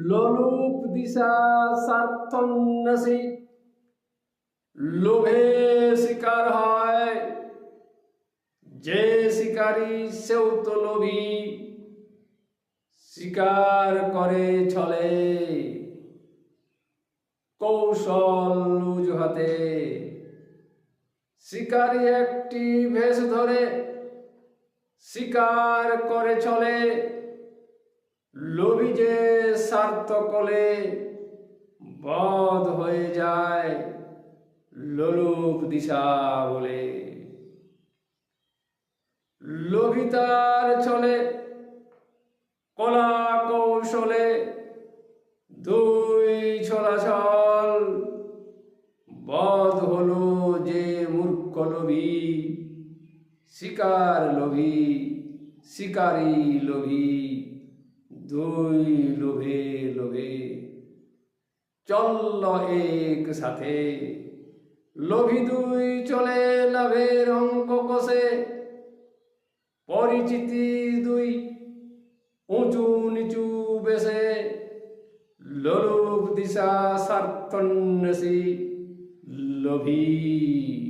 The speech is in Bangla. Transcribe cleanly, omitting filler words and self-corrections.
লোলুপ দিশা স্বার্থন্বেষী, লোভে শিকার হয় যে শিকারী সেও তো লোভী, শিকার করে ছলে কৌশল অজুহাতে। শিকারী একটি ভেষ ধরে শিকার করে চলে, লোভী যে স্বার্থ কলে বধ হয়ে যায় লোলুপ দিশা বলে। লোভী তার চলে কলা কৌশলে, দুই ছলাছল বধ হলো যে মূর্খ লোভী, শিকার লোভী শিকারী লোভী, দুই লোভে লোভে চলল এক সাথে। লোভী দুই চলে লাভের অঙ্ক কষে, পরিচিতি দুই উঁচু নিচু বেশে। লোলুপ দিশা স্বার্থন্বেষী লোভী।